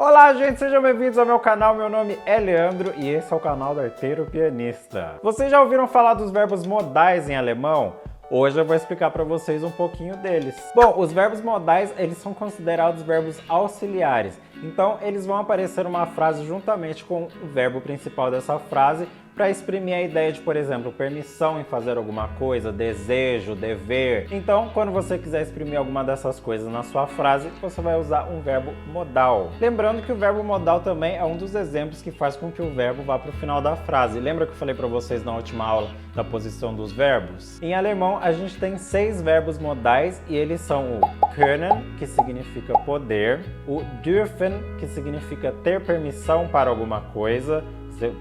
Olá, gente, sejam bem-vindos ao meu canal. Meu nome é Leandro e esse é o canal do Arteiro Pianista. Vocês já ouviram falar dos verbos modais em alemão? Hoje eu vou explicar para vocês um pouquinho deles. Bom, os verbos modais, eles são considerados verbos auxiliares. Então, eles vão aparecer numa frase juntamente com o verbo principal dessa frase para exprimir a ideia de, por exemplo, permissão em fazer alguma coisa, desejo, dever. Então, quando você quiser exprimir alguma dessas coisas na sua frase, você vai usar um verbo modal. Lembrando que o verbo modal também é um dos exemplos que faz com que o verbo vá para o final da frase. Lembra que eu falei para vocês na última aula da posição dos verbos? Em alemão, a gente tem 6 verbos modais e eles são o können, que significa poder, o dürfen, que significa ter permissão para alguma coisa,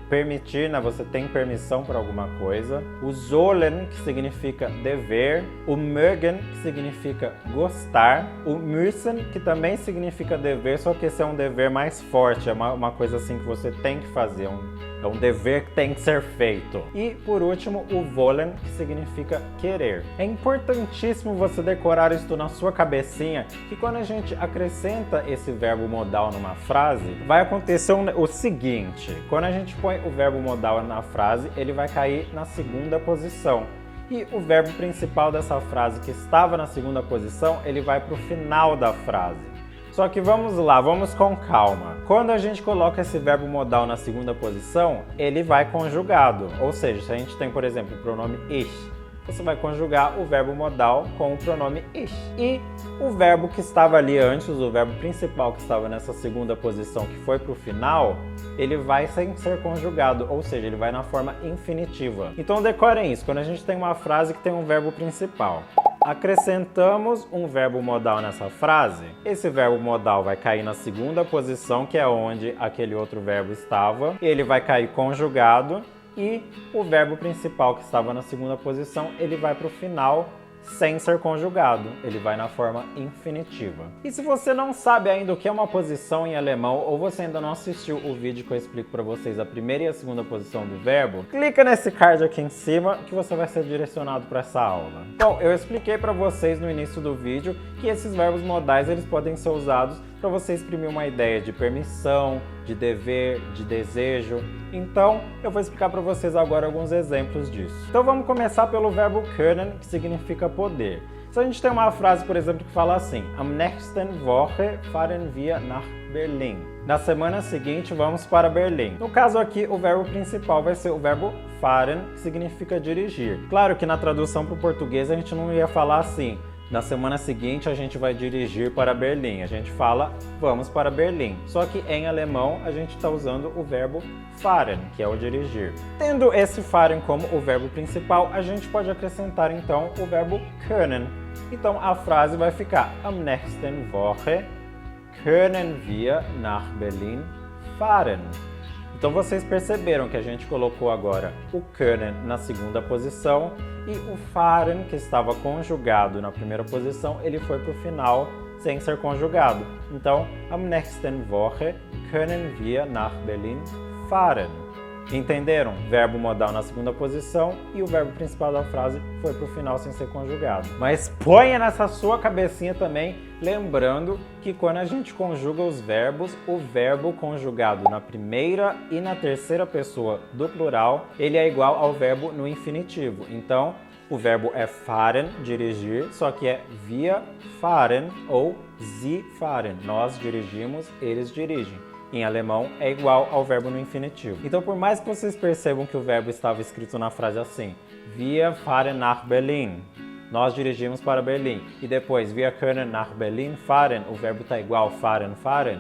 permitir, né? Você tem permissão para alguma coisa. O sollen, que significa dever. O mögen, que significa gostar. O müssen, que também significa dever, só que esse é um dever mais forte, é uma coisa assim que você tem que fazer, é um dever que tem que ser feito. E, por último, o wollen, que significa querer. É importantíssimo você decorar isso na sua cabecinha, que quando a gente acrescenta esse verbo modal numa frase, vai acontecer o seguinte: quando a gente põe o verbo modal na frase, ele vai cair na segunda posição. E o verbo principal dessa frase, que estava na segunda posição, ele vai para o final da frase. Só que vamos lá, vamos com calma. Quando a gente coloca esse verbo modal na segunda posição, ele vai conjugado. Ou seja, se a gente tem, por exemplo, o pronome ich, você vai conjugar o verbo modal com o pronome ich. E o verbo que estava ali antes, o verbo principal que estava nessa segunda posição, que foi para o final, ele vai sem ser conjugado, ou seja, ele vai na forma infinitiva. Então decorem isso, quando a gente tem uma frase que tem um verbo principal, acrescentamos um verbo modal nessa frase, esse verbo modal vai cair na segunda posição, que é onde aquele outro verbo estava, ele vai cair conjugado e o verbo principal que estava na segunda posição, ele vai para o final sem ser conjugado, ele vai na forma infinitiva. E se você não sabe ainda o que é uma posição em alemão, ou você ainda não assistiu o vídeo que eu explico para vocês a primeira e a segunda posição do verbo, clica nesse card aqui em cima que você vai ser direcionado para essa aula. Bom, eu expliquei para vocês no início do vídeo que esses verbos modais eles podem ser usados para você exprimir uma ideia de permissão, de dever, de desejo. Então, eu vou explicar para vocês agora alguns exemplos disso. Então vamos começar pelo verbo können, que significa poder. Se a gente tem uma frase, por exemplo, que fala assim: Am nächsten Woche fahren wir nach Berlin. Na semana seguinte, vamos para Berlim. No caso aqui, o verbo principal vai ser o verbo fahren, que significa dirigir. Claro que na tradução para o português a gente não ia falar assim: na semana seguinte a gente vai dirigir para Berlim. A gente fala vamos para Berlim. Só que em alemão a gente está usando o verbo fahren, que é o dirigir. Tendo esse fahren como o verbo principal, a gente pode acrescentar então o verbo können. Então a frase vai ficar: Am nächsten Woche können wir nach Berlin fahren. Então vocês perceberam que a gente colocou agora o können na segunda posição e o fahren, que estava conjugado na primeira posição, ele foi para o final sem ser conjugado. Então, am nächsten Woche können wir nach Berlin fahren. Entenderam? Verbo modal na segunda posição e o verbo principal da frase foi para o final sem ser conjugado. Mas ponha nessa sua cabecinha também, lembrando que quando a gente conjuga os verbos, o verbo conjugado na primeira e na terceira pessoa do plural, ele é igual ao verbo no infinitivo. Então, o verbo é fahren, dirigir, só que é wir fahren ou sie fahren. Nós dirigimos, eles dirigem. Em alemão é igual ao verbo no infinitivo. Então, por mais que vocês percebam que o verbo estava escrito na frase assim: Wir fahren nach Berlin. Nós dirigimos para Berlim. E depois, wir können nach Berlin fahren. O verbo está igual fahren, fahren.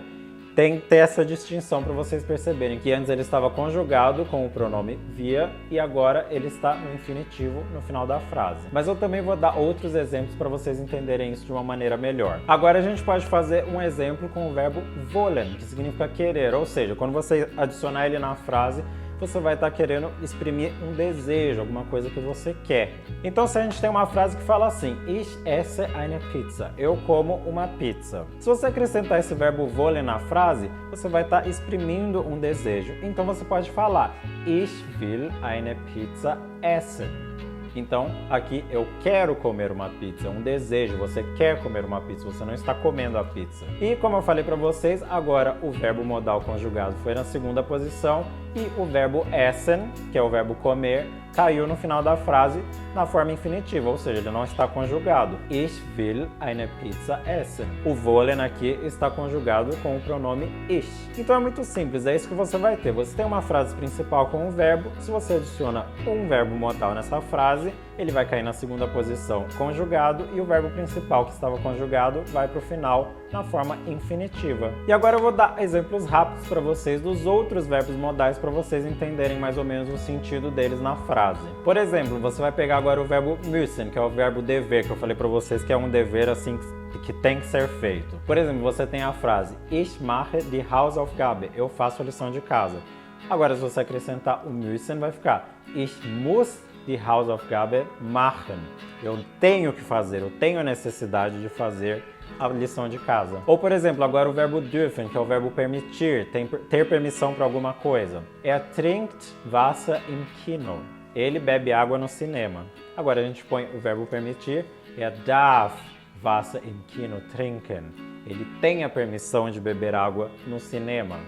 Tem que ter essa distinção para vocês perceberem que antes ele estava conjugado com o pronome wir e agora ele está no infinitivo no final da frase. Mas eu também vou dar outros exemplos para vocês entenderem isso de uma maneira melhor. Agora a gente pode fazer um exemplo com o verbo wollen, que significa querer, ou seja, quando você adicionar ele na frase, você vai estar querendo exprimir um desejo, alguma coisa que você quer. Então, se a gente tem uma frase que fala assim: Ich esse eine Pizza. Eu como uma pizza. Se você acrescentar esse verbo wollen na frase, você vai estar exprimindo um desejo. Então, você pode falar: Ich will eine Pizza essen. Então, aqui eu quero comer uma pizza, é um desejo, você quer comer uma pizza, você não está comendo a pizza. E como eu falei para vocês, agora o verbo modal conjugado foi na segunda posição e o verbo essen, que é o verbo comer, caiu no final da frase na forma infinitiva, ou seja, ele não está conjugado. Ich will eine Pizza essen. O wollen aqui está conjugado com o pronome ich. Então é muito simples, é isso que você vai ter. Você tem uma frase principal com um verbo, se você adiciona um verbo modal nessa frase, ele vai cair na segunda posição conjugado e o verbo principal que estava conjugado vai para o final na forma infinitiva. E agora eu vou dar exemplos rápidos para vocês dos outros verbos modais para vocês entenderem mais ou menos o sentido deles na frase. Por exemplo, você vai pegar agora o verbo müssen, que é o verbo dever, que eu falei para vocês que é um dever assim que tem que ser feito. Por exemplo, você tem a frase Ich mache die Hausaufgabe, eu faço a lição de casa. Agora, se você acrescentar o müssen, vai ficar Ich muss die Hausaufgabe machen. Eu tenho que fazer, eu tenho a necessidade de fazer a lição de casa. Ou, por exemplo, agora o verbo dürfen, que é o verbo permitir, ter permissão para alguma coisa. Trinkt Wasser im Kino. Ele bebe água no cinema. Agora a gente põe o verbo permitir, darf Wasser im Kino trinken. Ele tem a permissão de beber água no cinema.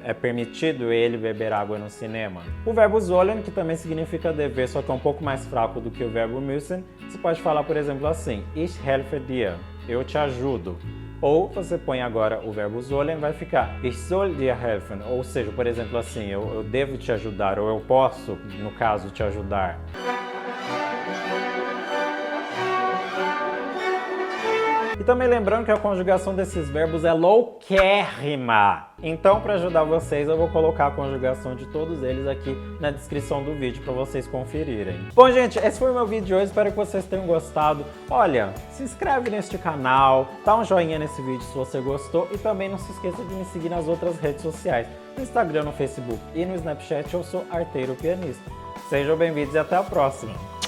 É permitido ele beber água no cinema. O verbo sollen, que também significa dever, só que é um pouco mais fraco do que o verbo müssen, você pode falar, por exemplo, assim, Ich helfe dir, eu te ajudo. Ou você põe agora o verbo sollen, vai ficar Ich soll dir helfen, ou seja, por exemplo, assim, eu devo te ajudar, ou eu posso, no caso, te ajudar. E também lembrando que a conjugação desses verbos é louquérrima. Então, para ajudar vocês, eu vou colocar a conjugação de todos eles aqui na descrição do vídeo para vocês conferirem. Bom, gente, esse foi o meu vídeo de hoje. Espero que vocês tenham gostado. Olha, se inscreve neste canal, dá um joinha nesse vídeo se você gostou e também não se esqueça de me seguir nas outras redes sociais, no Instagram, no Facebook e no Snapchat. Eu sou Arteiro Pianista. Sejam bem-vindos e até a próxima!